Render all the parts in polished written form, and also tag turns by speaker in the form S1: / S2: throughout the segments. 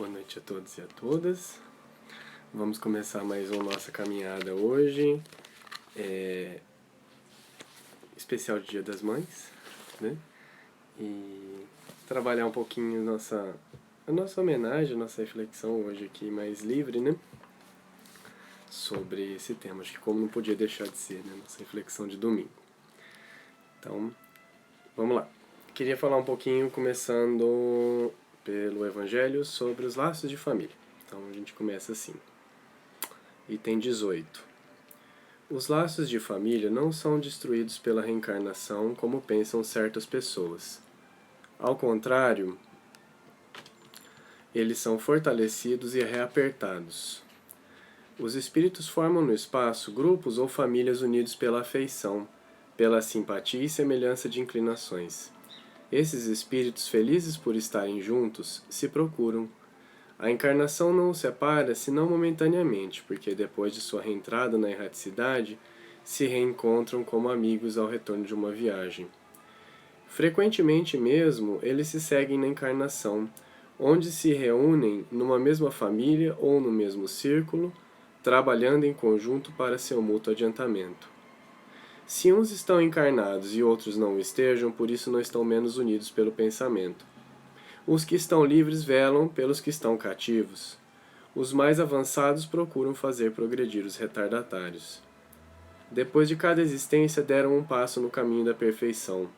S1: Boa noite a todos e a todas. Vamos começar mais uma nossa caminhada hoje, especial de Dia das Mães, né? E trabalhar um pouquinho a nossa homenagem, a nossa reflexão hoje aqui mais livre, né? Sobre esse tema, acho que como não podia deixar de ser, né? Nossa reflexão de domingo. Então, vamos lá. Queria falar um pouquinho, começando pelo Evangelho, sobre os laços de família. Então a gente começa assim. Item 18. Os laços de família não são destruídos pela reencarnação como pensam certas pessoas. Ao contrário, eles são fortalecidos e reapertados. Os espíritos formam no espaço grupos ou famílias unidos pela afeição, pela simpatia e semelhança de inclinações. Esses espíritos, felizes por estarem juntos, se procuram. A encarnação não os separa senão momentaneamente, porque depois de sua reentrada na erraticidade, se reencontram como amigos ao retorno de uma viagem. Frequentemente mesmo, eles se seguem na encarnação, onde se reúnem numa mesma família ou no mesmo círculo, trabalhando em conjunto para seu mútuo adiantamento. Se uns estão encarnados e outros não o estejam, por isso não estão menos unidos pelo pensamento. Os que estão livres velam pelos que estão cativos. Os mais avançados procuram fazer progredir os retardatários. Depois de cada existência deram um passo no caminho da perfeição.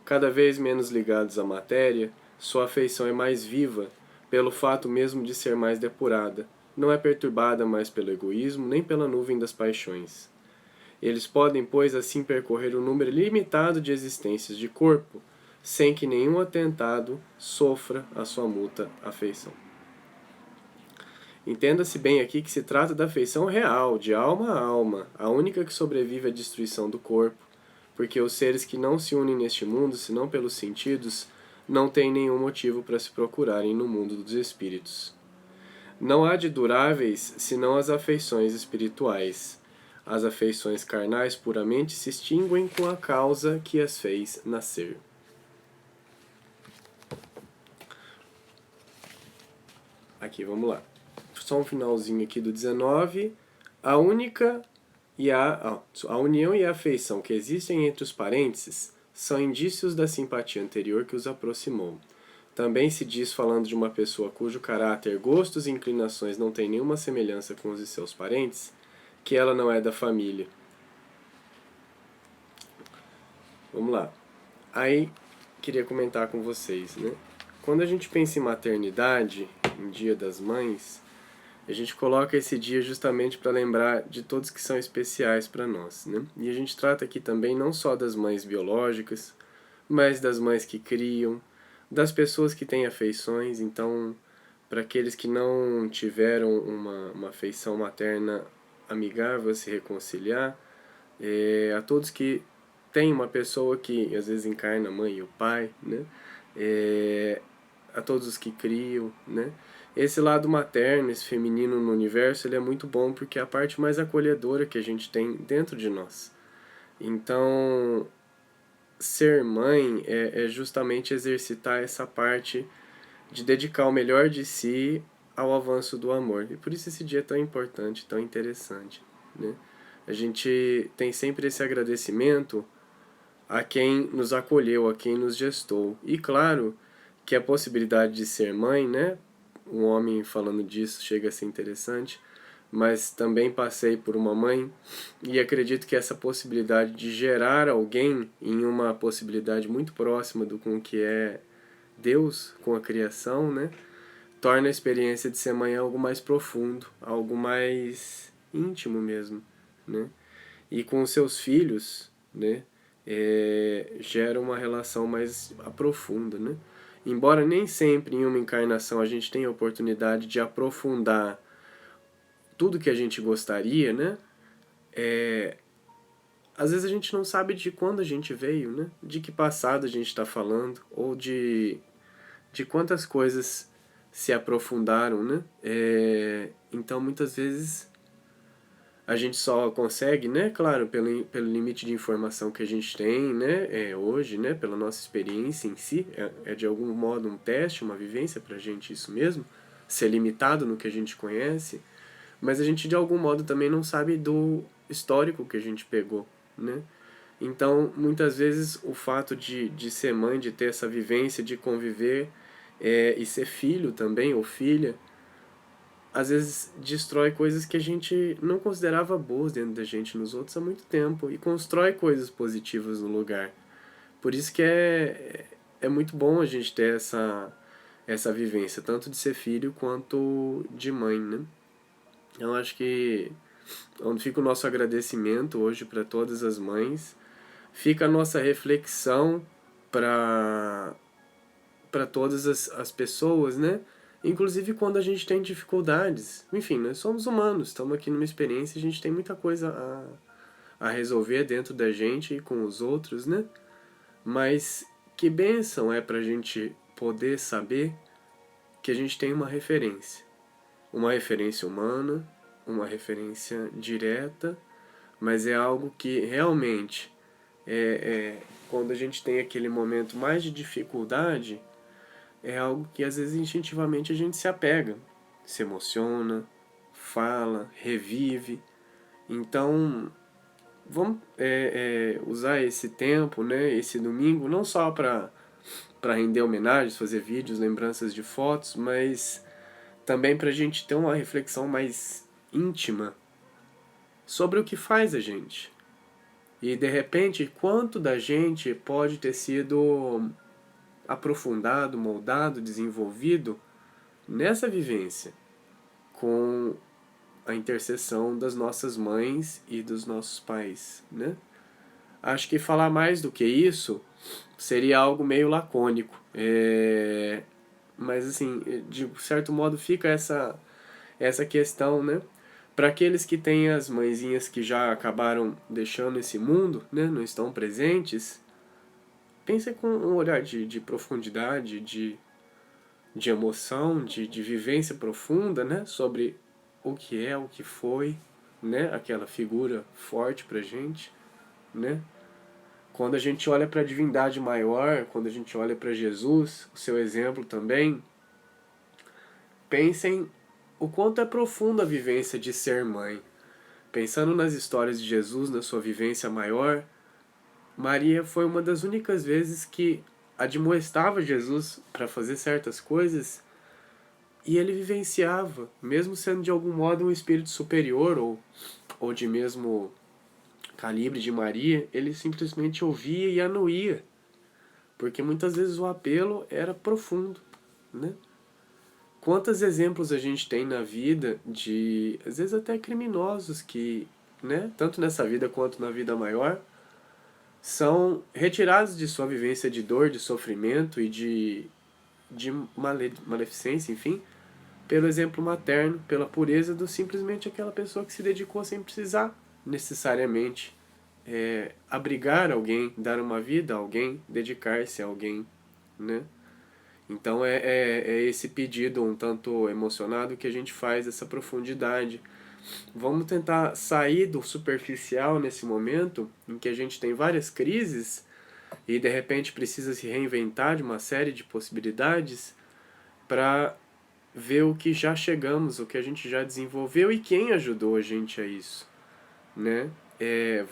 S1: Cada vez menos ligados à matéria, sua afeição é mais viva, pelo fato mesmo de ser mais depurada. Não é perturbada mais pelo egoísmo, nem pela nuvem das paixões. Eles podem, pois, assim percorrer um número limitado de existências de corpo, sem que nenhum atentado sofra a sua mútua afeição. Entenda-se bem aqui que se trata da afeição real, de alma a alma, a única que sobrevive à destruição do corpo, porque os seres que não se unem neste mundo, senão pelos sentidos, não têm nenhum motivo para se procurarem no mundo dos espíritos. Não há de duráveis senão as afeições espirituais. As afeições carnais puramente se extinguem com a causa que as fez nascer. Aqui, vamos lá. Só um finalzinho aqui do 19. A união e a afeição que existem entre os parentes são indícios da simpatia anterior que os aproximou. Também se diz, falando de uma pessoa cujo caráter, gostos e inclinações não têm nenhuma semelhança com os de seus parentes, que ela não é da família. Vamos lá. Aí, queria comentar com vocês, né? Quando a gente pensa em maternidade, em Dia das Mães, a gente coloca esse dia justamente para lembrar de todos que são especiais para nós, né? E a gente trata aqui também não só das mães biológicas, mas das mães que criam, das pessoas que têm afeições. Então, para aqueles que não tiveram uma afeição materna amigável a se reconciliar, a todos que têm uma pessoa que às vezes encarna a mãe e o pai, né? A todos os que criam, né? Esse lado materno, esse feminino no universo, ele é muito bom porque é a parte mais acolhedora que a gente tem dentro de nós. Então, ser mãe é justamente exercitar essa parte de dedicar o melhor de si ao avanço do amor. E por isso esse dia é tão importante, tão interessante, né? A gente tem sempre esse agradecimento a quem nos acolheu, a quem nos gestou. E claro que a possibilidade de ser mãe, né? Um homem falando disso chega a ser interessante, mas também passei por uma mãe e acredito que essa possibilidade de gerar alguém em uma possibilidade muito próxima do com que é Deus, com a criação, né? Torna a experiência de ser mãe algo mais profundo, algo mais íntimo mesmo, né? E com os seus filhos, né? Gera uma relação mais aprofunda, né? Embora nem sempre em uma encarnação a gente tenha a oportunidade de aprofundar tudo que a gente gostaria, né? Às vezes a gente não sabe de quando a gente veio, né? De que passado a gente está falando, ou de quantas coisas se aprofundaram, né? Então muitas vezes a gente só consegue, né? Claro, pelo limite de informação que a gente tem, né? Hoje, né? Pela nossa experiência em si, é de algum modo um teste, uma vivência pra gente isso mesmo, ser limitado no que a gente conhece, mas a gente de algum modo também não sabe do histórico que a gente pegou, né? Então, muitas vezes, o fato de ser mãe, de ter essa vivência, de conviver e ser filho também, ou filha, às vezes destrói coisas que a gente não considerava boas dentro da gente nos outros há muito tempo e constrói coisas positivas no lugar. Por isso que é muito bom a gente ter essa vivência, tanto de ser filho quanto de mãe, né? Eu acho que onde fica o nosso agradecimento hoje para todas as mães, fica a nossa reflexão para todas as pessoas, né? Inclusive quando a gente tem dificuldades. Enfim, nós somos humanos, estamos aqui numa experiência, a gente tem muita coisa a resolver dentro da gente e com os outros, né? Mas que bênção é para a gente poder saber que a gente tem uma referência humana, uma referência direta, mas é algo que realmente quando a gente tem aquele momento mais de dificuldade, é algo que às vezes instintivamente a gente se apega, se emociona, fala, revive. Então, vamos usar esse tempo, né, esse domingo, não só para render homenagens, fazer vídeos, lembranças de fotos, mas também para a gente ter uma reflexão mais íntima sobre o que faz a gente. E de repente, quanto da gente pode ter sido aprofundado, moldado, desenvolvido nessa vivência com a intercessão das nossas mães e dos nossos pais, né? Acho que falar mais do que isso seria algo meio lacônico. Mas assim, de certo modo fica essa questão, né? Para aqueles que têm as mãezinhas que já acabaram deixando esse mundo, né? Não estão presentes, pense com um olhar de profundidade, de emoção, de vivência profunda, né? Sobre o que é, o que foi, né? Aquela figura forte pra gente, né? Quando a gente olha para a divindade maior, quando a gente olha para Jesus, o seu exemplo também, pensem o quanto é profunda a vivência de ser mãe. Pensando nas histórias de Jesus, na sua vivência maior, Maria foi uma das únicas vezes que admoestava Jesus para fazer certas coisas e ele vivenciava, mesmo sendo de algum modo um espírito superior ou de mesmo calibre de Maria, ele simplesmente ouvia e anuía, porque muitas vezes o apelo era profundo, né? Quantos exemplos a gente tem na vida de, às vezes até criminosos que, né, tanto nessa vida quanto na vida maior, são retirados de sua vivência de dor, de sofrimento e de maleficência, enfim, pelo exemplo materno, pela pureza do simplesmente aquela pessoa que se dedicou sem precisar necessariamente abrigar alguém, dar uma vida a alguém, dedicar-se a alguém, né? Então é esse pedido um tanto emocionado que a gente faz essa profundidade. Vamos tentar sair do superficial nesse momento em que a gente tem várias crises e de repente precisa se reinventar de uma série de possibilidades para ver o que já chegamos, o que a gente já desenvolveu e quem ajudou a gente a isso, né?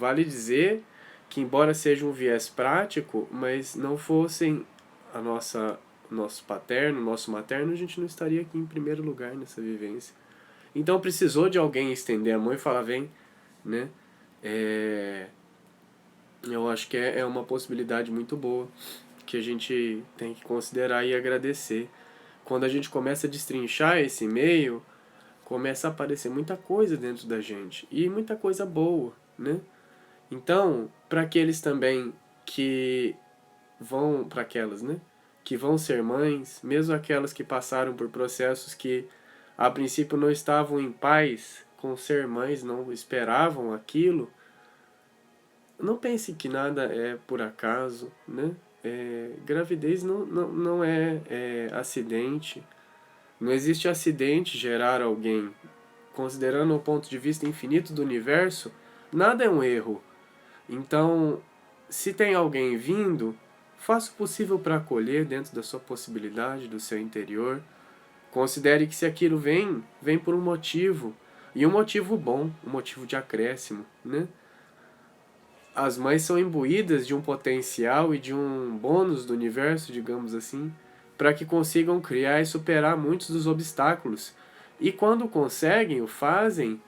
S1: Vale dizer que embora seja um viés prático, mas não fossem a nosso paterno, nosso materno, a gente não estaria aqui em primeiro lugar nessa vivência. Então precisou de alguém estender a mão e falar, vem, né? Eu acho que é uma possibilidade muito boa que a gente tem que considerar e agradecer. Quando a gente começa a destrinchar esse meio, começa a aparecer muita coisa dentro da gente e muita coisa boa, né? Então, para aqueles também que vão, para aquelas, né, que vão ser mães, mesmo aquelas que passaram por processos que a princípio não estavam em paz com ser mães, não esperavam aquilo, não pense que nada é por acaso, né? Gravidez não é acidente, não existe acidente gerar alguém. Considerando o ponto de vista infinito do universo, nada é um erro. Então, se tem alguém vindo, faça o possível para acolher dentro da sua possibilidade, do seu interior, Considere que se aquilo vem por um motivo, e um motivo bom, um motivo de acréscimo, né? As mães são imbuídas de um potencial e de um bônus do universo, digamos assim, para que consigam criar e superar muitos dos obstáculos. E quando conseguem, o fazem,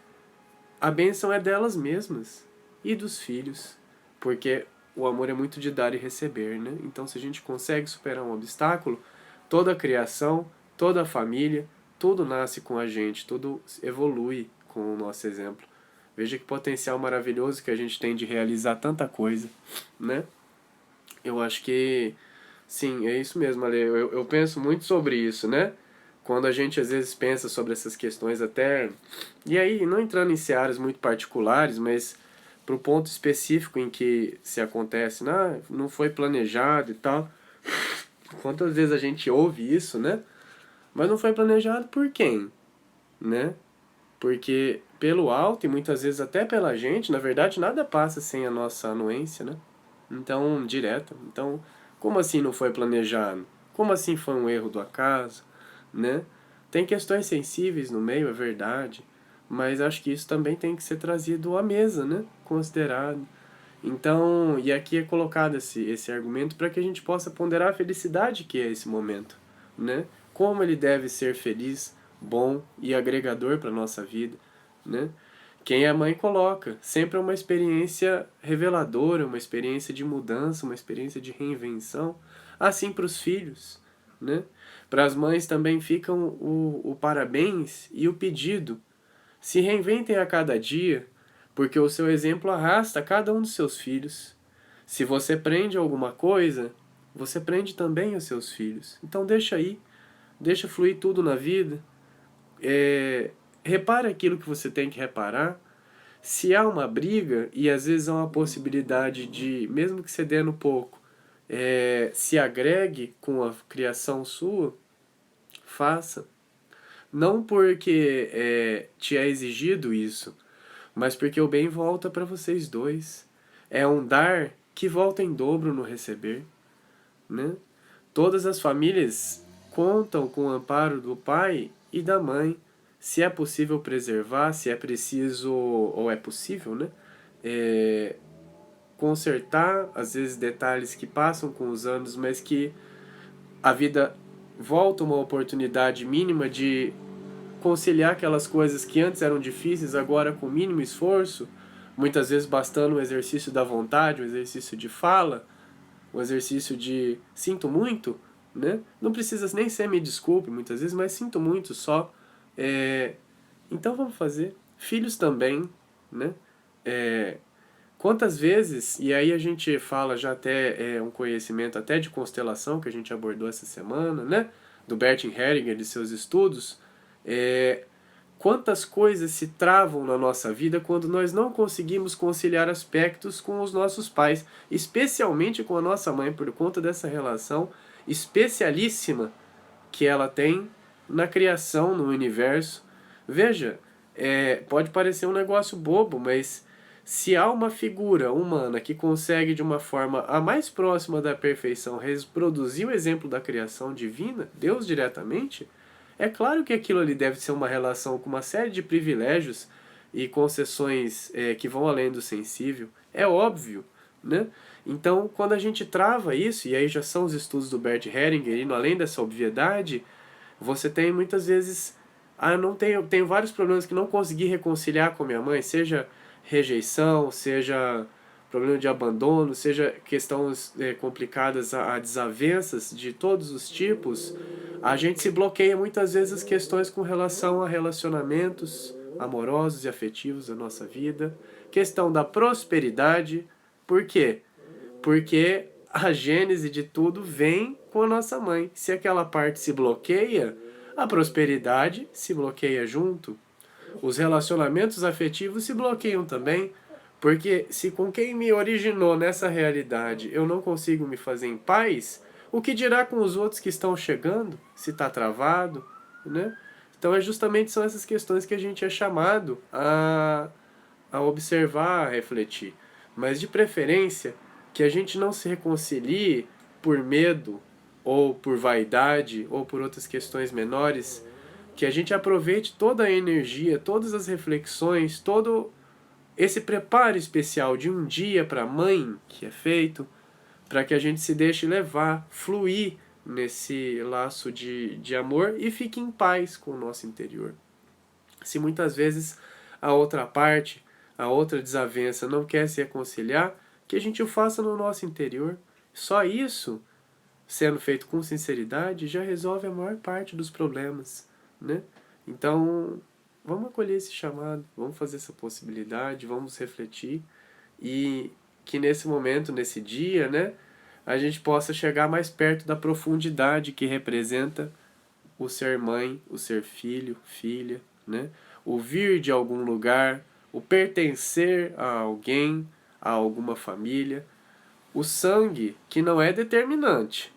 S1: a bênção é delas mesmas e dos filhos, porque o amor é muito de dar e receber, né? Então, se a gente consegue superar um obstáculo, toda a criação, toda a família, tudo nasce com a gente, tudo evolui com o nosso exemplo. Veja que potencial maravilhoso que a gente tem de realizar tanta coisa, né? Eu acho que, sim, é isso mesmo, Ale. Eu penso muito sobre isso, né? Quando a gente às vezes pensa sobre essas questões até... E aí, não entrando em searas muito particulares, mas para o ponto específico em que se acontece, não foi planejado e tal. Quantas vezes a gente ouve isso, né? Mas não foi planejado por quem, né? Porque pelo alto e muitas vezes até pela gente, na verdade, nada passa sem a nossa anuência, né? Então, direta. Então, como assim não foi planejado? Como assim foi um erro do acaso, né? Tem questões sensíveis no meio, é verdade, mas acho que isso também tem que ser trazido à mesa, né? Considerado. Então, e aqui é colocado esse argumento para que a gente possa ponderar a felicidade que é esse momento, né? Como ele deve ser feliz, bom e agregador para a nossa vida, né? Quem a mãe coloca, sempre é uma experiência reveladora, uma experiência de mudança, uma experiência de reinvenção, assim para os filhos, né? Para as mães também ficam o parabéns e o pedido. Se reinventem a cada dia, porque o seu exemplo arrasta cada um dos seus filhos. Se você prende alguma coisa, você prende também os seus filhos. Então deixa aí, deixa fluir tudo na vida. Repara aquilo que você tem que reparar. Se há uma briga, e às vezes há uma possibilidade de, mesmo que cedendo pouco, se agregue com a criação sua, faça. Não porque te é exigido isso, mas porque o bem volta para vocês dois. É um dar que volta em dobro no receber, né? Todas as famílias contam com o amparo do pai e da mãe. Se é possível preservar, se é preciso, ou é possível, né? Consertar, às vezes, detalhes que passam com os anos, mas que a vida volta uma oportunidade mínima de conciliar aquelas coisas que antes eram difíceis, agora com mínimo esforço, muitas vezes bastando o exercício da vontade, o exercício de fala, o exercício de sinto muito, né? Não precisa nem ser me desculpe muitas vezes, mas sinto muito só. Então vamos fazer. Filhos também, né? Quantas vezes, e aí a gente fala já até um conhecimento até de constelação que a gente abordou essa semana, né? Do Bert Hellinger, de seus estudos, quantas coisas se travam na nossa vida quando nós não conseguimos conciliar aspectos com os nossos pais, especialmente com a nossa mãe, por conta dessa relação especialíssima que ela tem na criação, no universo. Veja, pode parecer um negócio bobo, mas se há uma figura humana que consegue de uma forma a mais próxima da perfeição reproduzir o exemplo da criação divina, Deus diretamente, é claro que aquilo ali deve ser uma relação com uma série de privilégios e concessões que vão além do sensível. É óbvio, né? Então, quando a gente trava isso, e aí já são os estudos do Bert Hellinger, indo além dessa obviedade, você tem muitas vezes... eu tenho vários problemas que não consegui reconciliar com minha mãe, seja rejeição, seja problema de abandono, seja questões complicadas a desavenças de todos os tipos, a gente se bloqueia muitas vezes as questões com relação a relacionamentos amorosos e afetivos da nossa vida, questão da prosperidade. Por quê? Porque a gênese de tudo vem com a nossa mãe. Se aquela parte se bloqueia, a prosperidade se bloqueia junto. Os relacionamentos afetivos se bloqueiam também, porque se com quem me originou nessa realidade eu não consigo me fazer em paz, o que dirá com os outros que estão chegando, se está travado, né? Então justamente são essas questões que a gente é chamado a observar, a refletir. Mas de preferência que a gente não se reconcilie por medo, ou por vaidade, ou por outras questões menores, Que a gente aproveite toda a energia, todas as reflexões, todo esse preparo especial de um dia para a mãe que é feito, para que a gente se deixe levar, fluir nesse laço de amor e fique em paz com o nosso interior. Se muitas vezes a outra parte, a outra desavença não quer se reconciliar, que a gente o faça no nosso interior. Só isso, sendo feito com sinceridade, já resolve a maior parte dos problemas, né? Então, vamos acolher esse chamado, vamos fazer essa possibilidade, vamos refletir e que nesse momento, nesse dia, né, a gente possa chegar mais perto da profundidade que representa o ser mãe, o ser filho, filha, né? O vir de algum lugar, o pertencer a alguém, a alguma família. O sangue, que não é determinante,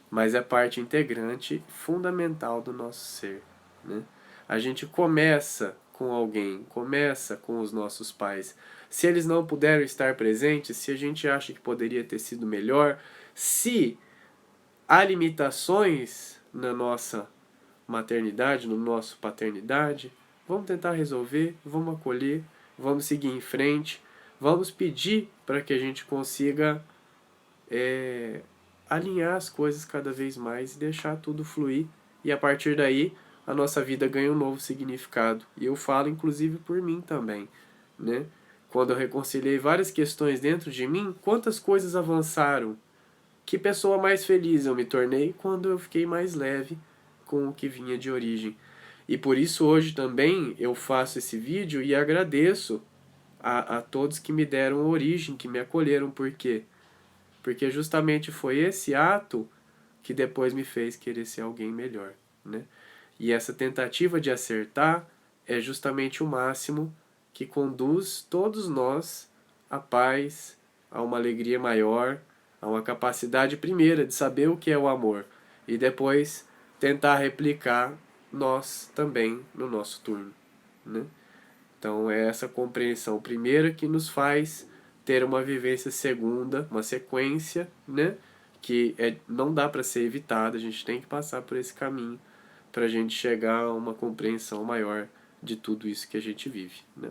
S1: mas é parte integrante fundamental do nosso ser, né? A gente começa com alguém, começa com os nossos pais. Se eles não puderam estar presentes, se a gente acha que poderia ter sido melhor, se há limitações na nossa maternidade, no nosso paternidade, vamos tentar resolver, vamos acolher, vamos seguir em frente, vamos pedir para que a gente consiga alinhar as coisas cada vez mais e deixar tudo fluir. E a partir daí, a nossa vida ganha um novo significado. E eu falo, inclusive, por mim também, né? Quando eu reconciliei várias questões dentro de mim, quantas coisas avançaram. Que pessoa mais feliz eu me tornei quando eu fiquei mais leve com o que vinha de origem. E por isso hoje também eu faço esse vídeo e agradeço a todos que me deram origem, que me acolheram. Por quê? Porque justamente foi esse ato que depois me fez querer ser alguém melhor, né? E essa tentativa de acertar é justamente o máximo que conduz todos nós à paz, a uma alegria maior, a uma capacidade primeira de saber o que é o amor e depois tentar replicar nós também no nosso turno, né? Então é essa compreensão primeira que nos faz ter uma vivência segunda, uma sequência, né? Que não dá para ser evitada, a gente tem que passar por esse caminho para a gente chegar a uma compreensão maior de tudo isso que a gente vive, né?